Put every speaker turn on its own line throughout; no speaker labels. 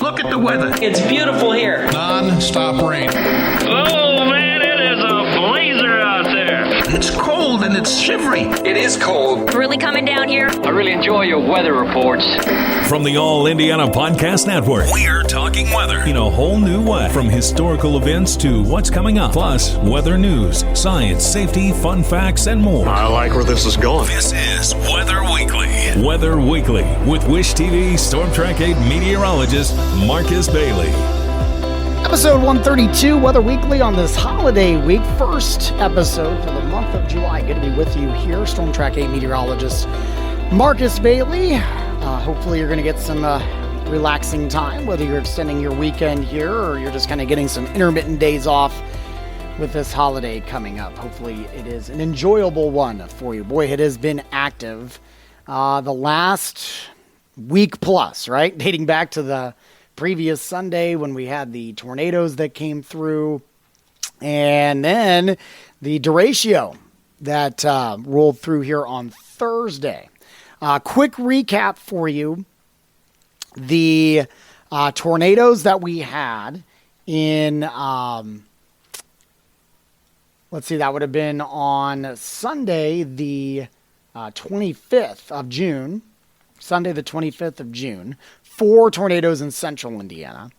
Look at the weather.
It's beautiful here.
Non-stop rain.
Oh, man, it is a blazer out there.
It's cold and it's shivery.
It is cold.
Really coming down here.
I really enjoy your weather reports.
From the All Indiana Podcast Network, we're talking weather in a whole new way. From historical events to what's coming up, plus weather news, science, safety, fun facts, and more.
I like where this is going.
This is Weather Weekly. Weather Weekly with Wish TV Storm Track 8 meteorologist Marcus Bailey.
Episode 132, Weather Weekly on this holiday week. First episode for the month of July. Good to be with you here. Storm Track 8 meteorologist Marcus Bailey. Hopefully you're going to get some relaxing time, whether you're extending your weekend here or you're just kind of getting some intermittent days off with this holiday coming up. Hopefully it is an enjoyable one for you. Boy, it has been active the last week plus, right? Dating back to the previous Sunday when we had the tornadoes that came through, and then the derecho that rolled through here on Thursday. Quick recap for you. The tornadoes that we had in, let's see, that would have been on Sunday, the 25th of June. Sunday, the 25th of June. 4 tornadoes in central Indiana.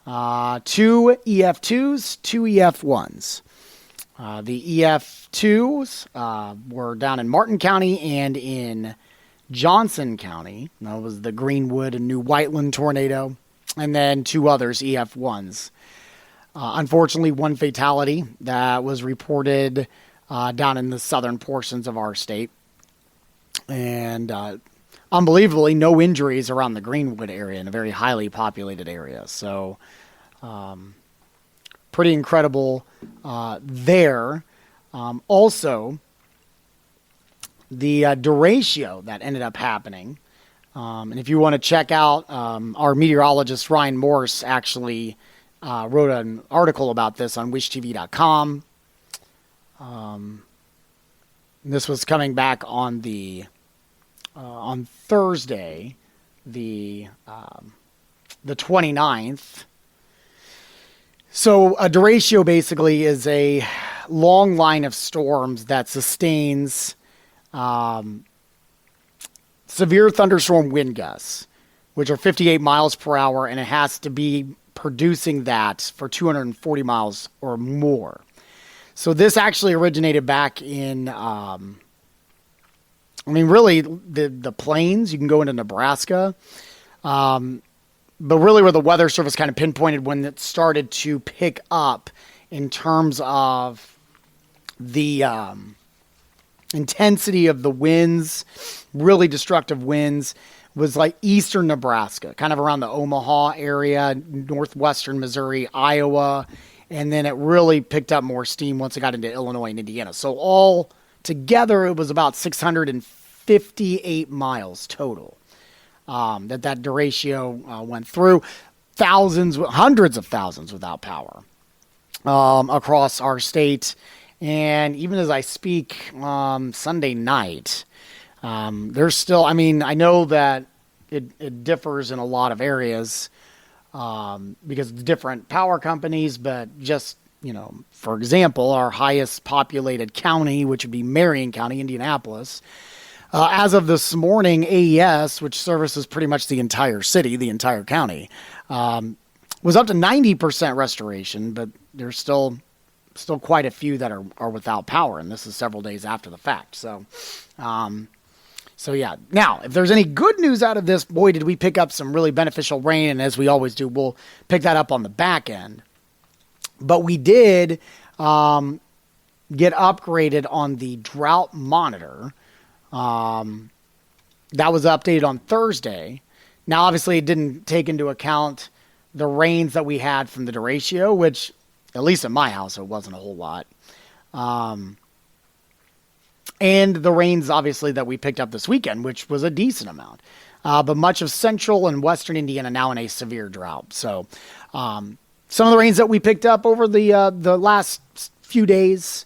2 EF2s, 2 EF1s. The EF2s were down in Martin County and in Johnson County. That was the Greenwood and New Whiteland tornado. And then 2 others, EF1s. Unfortunately, 1 fatality that was reported down in the southern portions of our state. And unbelievably, no injuries around the Greenwood area in a very highly populated area. So, pretty incredible there. Also, the derecho that ended up happening. And if you want to check out, our meteorologist Ryan Morse actually wrote an article about this on wishtv.com. This was coming back on the on Thursday, the 29th. So a derecho basically is a long line of storms that sustains severe thunderstorm wind gusts, which are 58 miles per hour, and it has to be producing that for 240 miles or more. So this actually originated back in really, the plains. You can go into Nebraska. But really where the Weather Service kind of pinpointed when it started to pick up in terms of the intensity of the winds, really destructive winds, was like eastern Nebraska, kind of around the Omaha area, northwestern Missouri, Iowa. And then it really picked up more steam once it got into Illinois and Indiana. So all together, it was about 658 miles total that derecho went through. Hundreds of thousands without power across our state. And even as I speak, Sunday night, there's still, I know that it differs in a lot of areas because of different power companies, but just, for example, our highest populated county, which would be Marion County, Indianapolis, as of this morning, AES, which services pretty much the entire city, the entire county, was up to 90% restoration, but there's still quite a few that are without power, and this is several days after the fact. So yeah. Now, if there's any good news out of this, boy, did we pick up some really beneficial rain, and as we always do, we'll pick that up on the back end. But we did get upgraded on the drought monitor. That was updated on Thursday. Now, obviously, it didn't take into account the rains that we had from the derecho, which, at least in my house, it wasn't a whole lot. And the rains, obviously, that we picked up this weekend, which was a decent amount. But much of central and western Indiana now in a severe drought. So some of the rains that we picked up over the last few days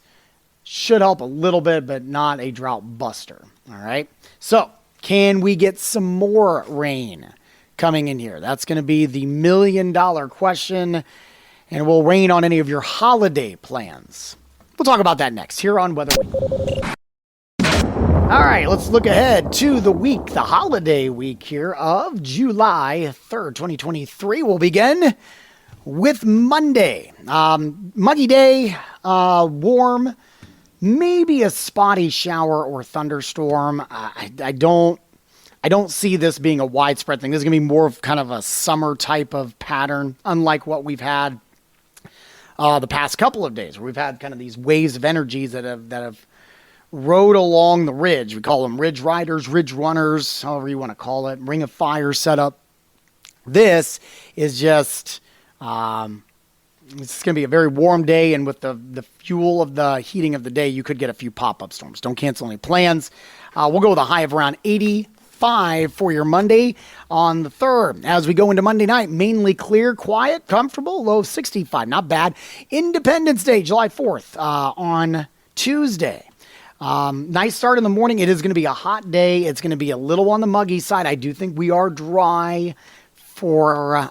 should help a little bit, but not a drought buster. All right. So can we get some more rain coming in here? That's going to be the $1 million question, and will rain on any of your holiday plans? We'll talk about that next here on Weather Week. All right, let's look ahead to the week, the holiday week here of July 3rd, 2023. We'll begin with Monday. Muggy day, warm, maybe a spotty shower or thunderstorm. I don't see this being a widespread thing. This is going to be more of kind of a summer type of pattern, unlike what we've had the past couple of days, where we've had kind of these waves of energies that have rode along the ridge. We call them ridge riders, ridge runners, however you want to call it, ring of fire setup. This is just, it's going to be a very warm day, and with the fuel of the heating of the day, you could get a few pop-up storms. Don't cancel any plans. We'll go with a high of around 85 for your Monday on the 3rd. As we go into Monday night, mainly clear, quiet, comfortable, low of 65. Not bad. Independence Day, July 4th on Tuesday. Nice start in the morning. It is going to be a hot day. It's going to be a little on the muggy side. I do think we are dry for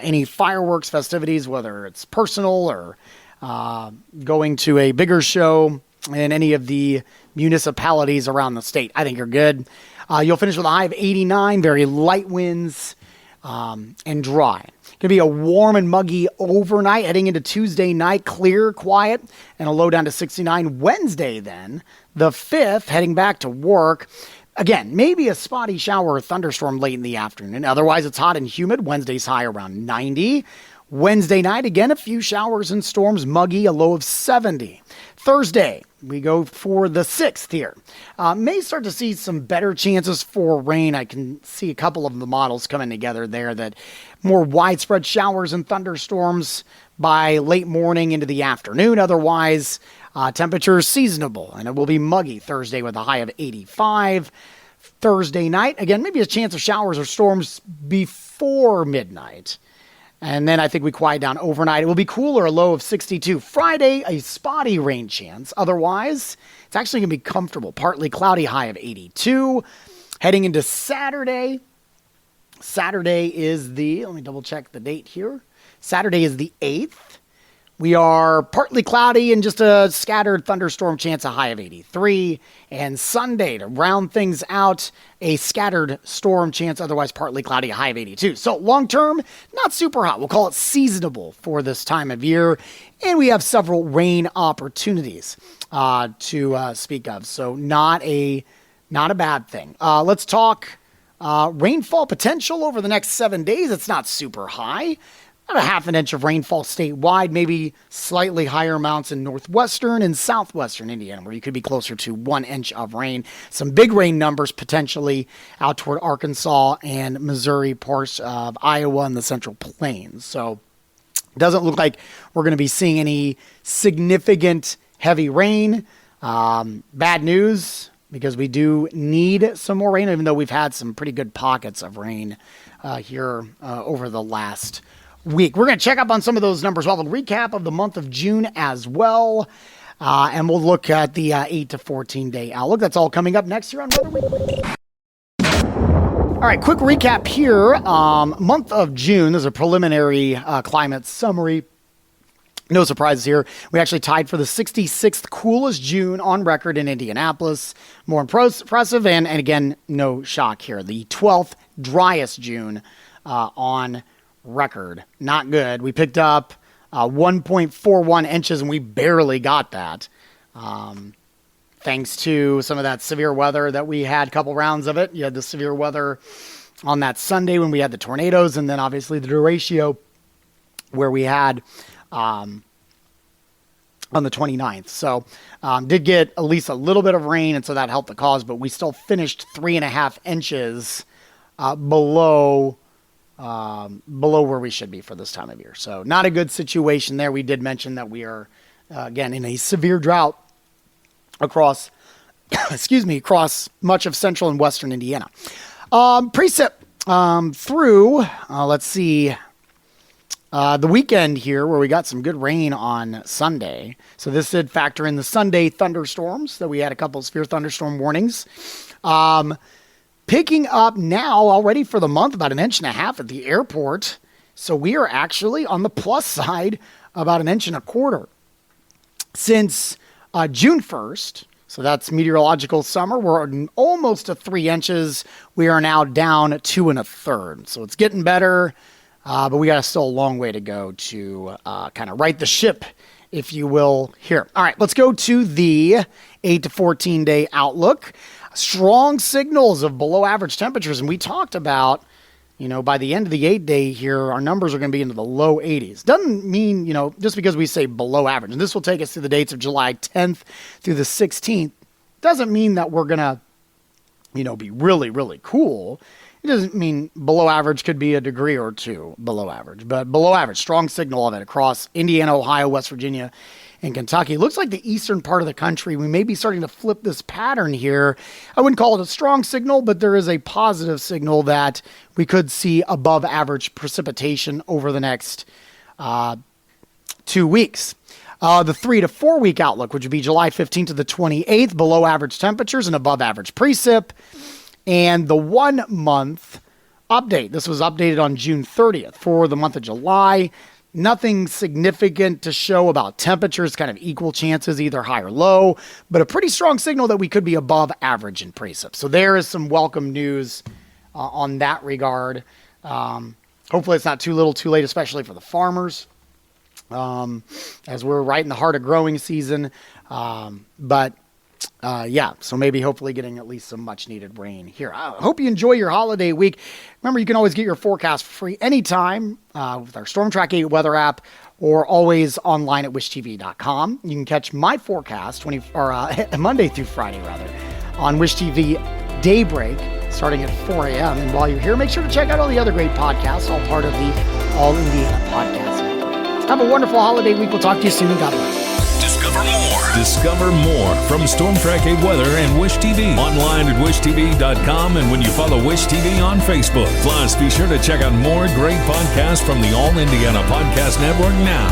any fireworks festivities, whether it's personal or going to a bigger show in any of the municipalities around the state. I think you're good. You'll finish with a high of 89, very light winds and dry. Going to be a warm and muggy overnight heading into Tuesday night, clear, quiet, and a low down to 69. Wednesday then, the 5th, heading back to work. Again, maybe a spotty shower or thunderstorm late in the afternoon. Otherwise, it's hot and humid. Wednesday's high around 90. Wednesday night, again, a few showers and storms, muggy, a low of 70. Thursday, we go for the 6th here. May start to see some better chances for rain. I can see a couple of the models coming together there that more widespread showers and thunderstorms by late morning into the afternoon. Otherwise, temperatures seasonable, and it will be muggy Thursday with a high of 85. Thursday night, again, maybe a chance of showers or storms before midnight. And then I think we quiet down overnight. It will be cooler, a low of 62. Friday, a spotty rain chance. Otherwise, it's actually going to be comfortable. Partly cloudy, high of 82. Heading into Saturday. Saturday is let me double check the date here. Saturday is the 8th. We are partly cloudy and just a scattered thunderstorm chance, a high of 83. And Sunday, to round things out, a scattered storm chance, otherwise partly cloudy, a high of 82. So long term, not super hot. We'll call it seasonable for this time of year. And we have several rain opportunities to speak of. So not a bad thing. Let's talk rainfall potential over the next 7 days. It's not super high. About a half an inch of rainfall statewide, maybe slightly higher amounts in northwestern and southwestern Indiana, where you could be closer to 1 inch of rain. Some big rain numbers potentially out toward Arkansas and Missouri, parts of Iowa and the Central Plains. So it doesn't look like we're going to be seeing any significant heavy rain. Bad news, because we do need some more rain, even though we've had some pretty good pockets of rain here over the last week. We're going to check up on some of those numbers. We'll have a recap of the month of June as well. And we'll look at the 8 to 14 day outlook. That's all coming up next year on Weather Week. All right, quick recap here. Month of June, there's a preliminary climate summary. No surprises here. We actually tied for the 66th coolest June on record in Indianapolis. More impressive, and again, no shock here. The 12th driest June on record. Not good. We picked up 1.41 inches, and we barely got that. Thanks to some of that severe weather that we had, a couple rounds of it. You had the severe weather on that Sunday when we had the tornadoes, and then obviously the derecho where we had on the 29th. So did get at least a little bit of rain, and so that helped the cause, but we still finished 3.5 inches below where we should be for this time of year. So not a good situation there. We did mention that we are, again, in a severe drought across, across much of central and western Indiana. Precip through, let's see, the weekend here where we got some good rain on Sunday. So this did factor in the Sunday thunderstorms that we had a couple of severe thunderstorm warnings. picking up now already for the month about 1.5 inches at the airport. So we are actually on the plus side about 1.25 inches. Since June 1st, so that's meteorological summer, we're almost to 3 inches. We are now down 2 1/3. So it's getting better, but we got still a long way to go to kind of right the ship, if you will, here. All right, let's go to the 8 to 14 day outlook. Strong signals of below average temperatures. And we talked about, by the end of the 8 day here, our numbers are going to be into the low 80s. Doesn't mean, just because we say below average, and this will take us through the dates of July 10th through the 16th, doesn't mean that we're going to, be really, really cool. It doesn't mean below average could be a degree or two below average, but below average, strong signal of it across Indiana, Ohio, West Virginia, and Kentucky. It looks like the eastern part of the country, we may be starting to flip this pattern here. I wouldn't call it a strong signal, but there is a positive signal that we could see above average precipitation over the next 2 weeks. The 3 to 4 week outlook, which would be July 15th to the 28th, below average temperatures and above average precip. And the 1 month update, this was updated on June 30th for the month of July. Nothing significant to show about temperatures, kind of equal chances, either high or low, but a pretty strong signal that we could be above average in precip. So there is some welcome news on that regard. Hopefully it's not too little too late, especially for the farmers, as we're right in the heart of growing season. So maybe hopefully getting at least some much needed rain here. I hope you enjoy your holiday week. Remember, you can always get your forecast for free anytime with our Storm Track 8 weather app or always online at wishtv.com. You can catch my forecast Monday through Friday on Wish TV Daybreak starting at 4 a.m. And while you're here, make sure to check out all the other great podcasts, all part of the All Indiana Podcast Network. Have a wonderful holiday week. We'll talk to you soon. God bless.
Discover more from Storm Track 8 Weather and Wish TV. Online at wishtv.com and when you follow Wish TV on Facebook. Plus, be sure to check out more great podcasts from the All Indiana Podcast Network now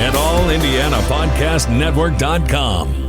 at allindianapodcastnetwork.com.